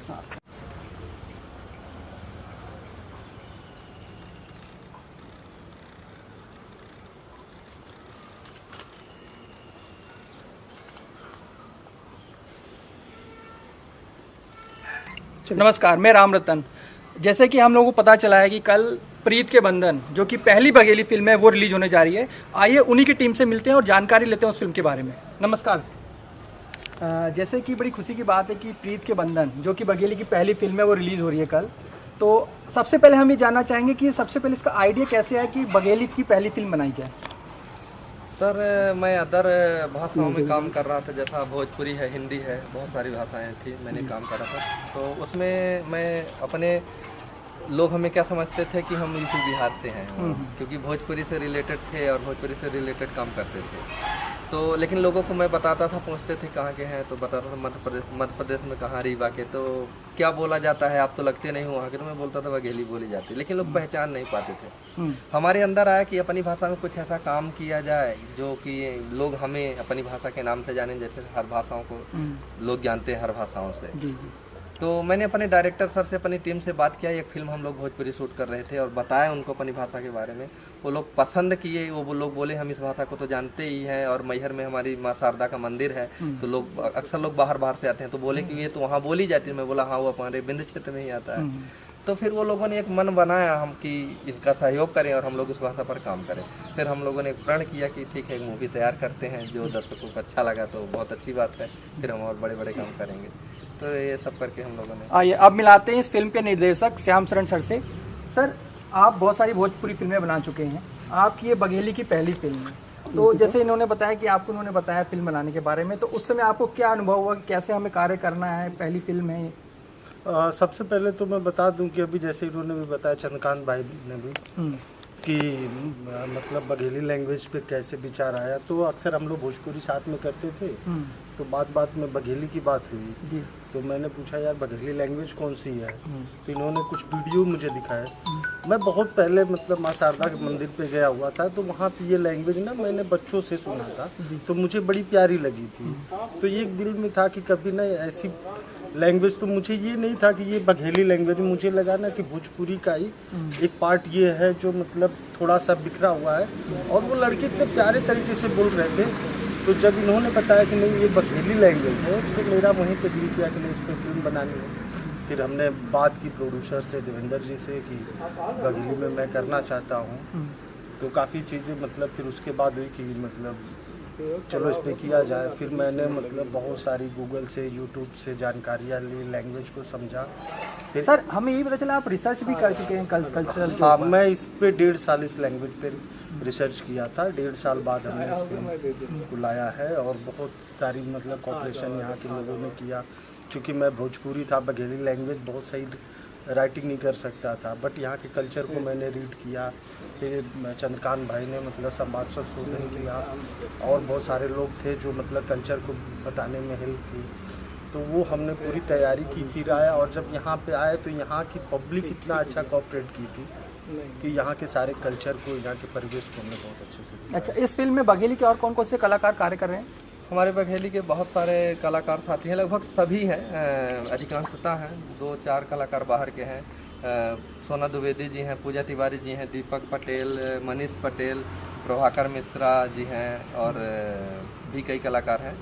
साथ। नमस्कार, मैं राम रतन। जैसे कि हम लोगों को पता चला है कि कल प्रीत के बंधन जो कि पहली बघेली फिल्म है वो रिलीज होने जा रही है। आइए उन्हीं की टीम से मिलते हैं और जानकारी लेते हैं उस फिल्म के बारे में। नमस्कार। जैसे कि बड़ी खुशी की बात है कि प्रीत के बंधन जो कि बघेली की पहली फिल्म है वो रिलीज हो रही है कल। तो सबसे पहले हम ये जानना चाहेंगे कि सबसे पहले इसका आइडिया कैसे है कि बघेली की पहली फिल्म बनाई जाए। सर, मैं अदर भाषाओं में काम कर रहा था, जैसा भोजपुरी है, हिंदी है, बहुत सारी भाषाएं थी, मैंने काम करा था। तो उसमें मैं अपने लोग हमें क्या समझते थे कि हम यूपी बिहार से हैं, क्योंकि भोजपुरी से रिलेटेड थे और भोजपुरी से रिलेटेड काम करते थे। तो लेकिन लोगों को मैं बताता था, पूछते थे कहाँ के हैं, तो बताता था मध्य प्रदेश में कहाँ रीवा के। तो क्या बोला जाता है, आप तो लगते नहीं हो वहाँ के। तो मैं बोलता था बघेली बोली जाती, लेकिन लोग पहचान नहीं पाते थे। हमारे अंदर आया कि अपनी भाषा में कुछ ऐसा काम किया जाए जो कि लोग हमें अपनी भाषा के नाम से जाने, जैसे हर भाषाओं को लोग जानते हैं हर भाषाओं से। तो मैंने अपने डायरेक्टर सर से, अपनी टीम से बात किया। एक फिल्म हम लोग भोजपुरी शूट कर रहे थे और बताया उनको अपनी भाषा के बारे में। वो लोग पसंद किए। वो लोग बोले हम इस भाषा को तो जानते ही हैं और मैहर में हमारी माँ शारदा का मंदिर है, तो लोग अक्सर लोग बाहर से आते हैं, तो बोले कि ये तो वहाँ बोली जाती है। मैं बोला हाँ, वो हमारे बिंद क्षेत्र में ही आता है। तो फिर वो लोगों ने एक मन बनाया हम कि इनका सहयोग करें और हम लोग इस भाषा पर काम करें। फिर हम लोगों ने प्रण किया कि ठीक है, एक मूवी तैयार करते हैं, जो दर्शकों को अच्छा लगा तो बहुत अच्छी बात है, फिर हम और बड़े बड़े काम करेंगे। तो ये सब करके हम लोगों ने। आइए अब मिलाते हैं इस फिल्म के निर्देशक श्याम शरण सर से। सर, आप बहुत सारी भोजपुरी फिल्में बना चुके हैं, आपकी ये बघेली की पहली फिल्म है। तो जैसे इन्होंने बताया कि आपको उन्होंने बताया फिल्म बनाने के बारे में, तो उस समय आपको क्या अनुभव हुआ कि कैसे हमें कार्य करना है, पहली फिल्म है? सबसे पहले तो मैं बता दूं कि अभी जैसे इन्होंने भी बताया, चंद्रकांत भाई ने भी, कि मतलब बघेली लैंग्वेज पे कैसे विचार आया। तो अक्सर हम लोग भोजपुरी साथ में करते थे, तो बात में बघेली की बात हुई। तो मैंने पूछा यार बघेली लैंग्वेज कौन सी है, तो इन्होंने कुछ वीडियो मुझे दिखाया। मैं बहुत पहले मतलब माँ शारदा के मंदिर पे गया हुआ था, तो वहाँ पे ये लैंग्वेज ना मैंने बच्चों से सुना था, तो मुझे बड़ी प्यारी लगी थी। तो ये दिल में था कि कभी ना ऐसी लैंग्वेज, तो मुझे ये नहीं था कि ये बघेली लैंग्वेज, मुझे लगा ना कि भोजपुरी का ही एक पार्ट ये है जो मतलब थोड़ा सा बिखरा हुआ है। और वो लड़के इतने प्यारे तरीके से बोल रहे थे, तो जब इन्होंने बताया कि नहीं ये बघेली लैंग्वेज है, तो मेरा वहीं पे दिल किया कि नहीं इस पर फिल्म बनानी है। फिर हमने बात की प्रोड्यूसर से, देवेंद्र जी से, कि बघेली में मैं करना चाहता हूँ। तो काफ़ी चीज़ें मतलब फिर उसके बाद हुई कि मतलब चलो इस पर किया जाए। फिर मैंने मतलब बहुत सारी गूगल से, यूट्यूब से जानकारियाँ ली, लैंग्वेज को समझा। फिर सर, हमें यही पता चला आप रिसर्च भी कर चुके हैं कल्चरल। हाँ, मैं इस पे 1.5 साल इस लैंग्वेज पे रिसर्च किया था। 1.5 साल बाद हमने इस फिल्म को लाया है और बहुत सारी मतलब कॉपरेशन यहाँ के लोगों ने किया। क्योंकि मैं भोजपुरी था, बघेली लैंग्वेज बहुत सही राइटिंग नहीं कर सकता था, बट यहाँ के कल्चर को मैंने रीड किया। फिर चंद्रकांत भाई ने मतलब संवाद संशोधन किया और बहुत सारे लोग थे जो मतलब कल्चर को बताने में हेल्प की। तो वो हमने पूरी तैयारी की। फिर आया और जब यहाँ पे आए तो यहाँ की पब्लिक इतना अच्छा कोऑपरेट की थी कि यहाँ के सारे कल्चर को, यहाँ के परिवेश को हमने बहुत अच्छे से दिखाया। अच्छा, इस फिल्म में बघेली के और कौन कौन से कलाकार कार्य कर रहे हैं? हमारे बघेली के बहुत सारे कलाकार साथी हैं, लगभग सभी हैं, अधिकांशता हैं। 2-4 कलाकार बाहर के हैं। सोना द्विवेदी जी हैं, पूजा तिवारी जी हैं, दीपक पटेल, मनीष पटेल, प्रभाकर मिश्रा जी हैं और भी कई कलाकार हैं।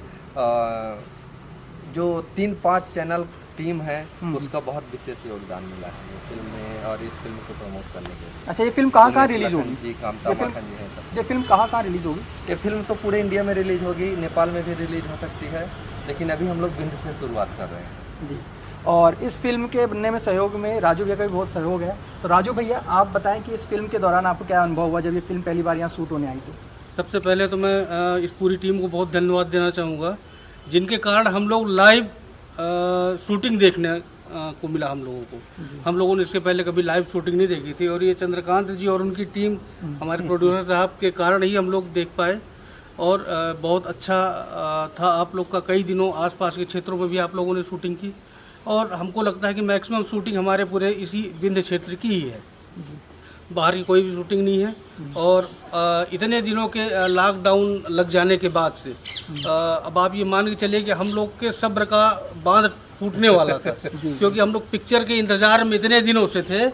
जो 3-5 चैनल टीम है उसका बहुत विशेष योगदान मिला है इस फिल्म में और इस फिल्म को प्रमोट करने के लिए। अच्छा, ये फिल्म कहाँ रिलीज होगी? जी, कामता माखन जी हैं सब। ये फिल्म कहाँ रिलीज होगी? ये फिल्म तो पूरे इंडिया में रिलीज होगी, नेपाल में भी रिलीज हो सकती है, लेकिन अभी हम लोग बिंद से शुरुआत कर रहे हैं। जी। और इस फिल्म के बनने में सहयोग में राजू भैया का भी बहुत सहयोग है। तो राजू भैया, आप बताएं कि इस फिल्म के दौरान आपको क्या अनुभव हुआ जब ये फिल्म पहली बार यहाँ शूट होने आई? तो सबसे पहले तो मैं इस पूरी टीम को बहुत धन्यवाद देना चाहूँगा, जिनके कारण हम लोग लाइव शूटिंग देखने को मिला हम लोगों को। हम लोगों ने इसके पहले कभी लाइव शूटिंग नहीं देखी थी और ये चंद्रकांत जी और उनकी टीम, हमारे प्रोड्यूसर साहब के कारण ही हम लोग देख पाए। और बहुत अच्छा था आप लोग का। कई दिनों आसपास के क्षेत्रों में भी आप लोगों ने शूटिंग की और हमको लगता है कि मैक्सिमम शूटिंग हमारे पूरे इसी विंध्य क्षेत्र की ही है, बाहर की कोई भी शूटिंग नहीं है। और इतने दिनों के लॉकडाउन लग जाने के बाद से अब आप ये मान के चलिए कि हम लोग के सब्र का बांध फूटने वाला था क्योंकि हम लोग पिक्चर के इंतजार में इतने दिनों से थे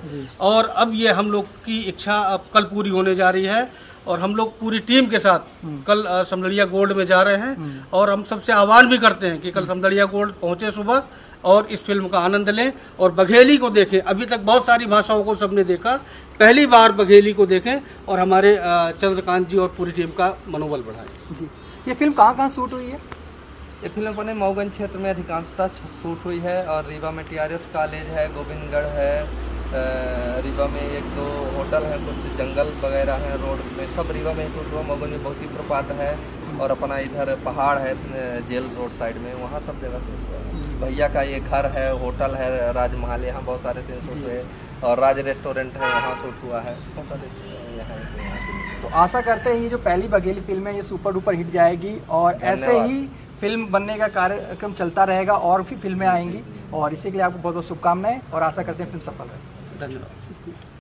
और अब ये हम लोग की इच्छा अब कल पूरी होने जा रही है और हम लोग पूरी टीम के साथ कल समदड़िया गोल्ड में जा रहे हैं और हम सबसे आह्वान भी करते हैं कि कल समदड़िया गोल्ड पहुंचे सुबह और इस फिल्म का आनंद लें और बघेली को देखें। अभी तक बहुत सारी भाषाओं को सबने देखा, पहली बार बघेली को देखें और हमारे चंद्रकांत जी और पूरी टीम का मनोबल बढ़ाएं। जी, ये फिल्म कहाँ शूट हुई है? ये फिल्म अपने मऊगंज क्षेत्र में अधिकांशतः शूट हुई है और रीवा में TRS कॉलेज है, गोविंदगढ़ है, रीवा में 1-2 होटल है, कुछ जंगल वगैरह है, रोड में सब रीवा में शूट हुआ। मऊगंज में बहुत ही प्रपात है और अपना इधर पहाड़ है जेल रोड साइड में, वहाँ सब जगह शूट हुआ है। भैया का ये घर है, होटल है, राजमहल, यहाँ बहुत सारे सीन शूट हुए और राज रेस्टोरेंट है, वहाँ शूट हुआ है, बहुत सारे यहाँ। तो आशा करते हैं ये जो पहली बघेली फिल्म है ये सुपर डुपर हिट जाएगी और ऐसे ही फिल्म बनने का कार्यक्रम चलता रहेगा और भी फिल्में आएंगी और इसी के लिए आपको बहुत बहुत शुभकामनाएं और आशा करते हैं फिल्म सफल रहे। धन्यवाद।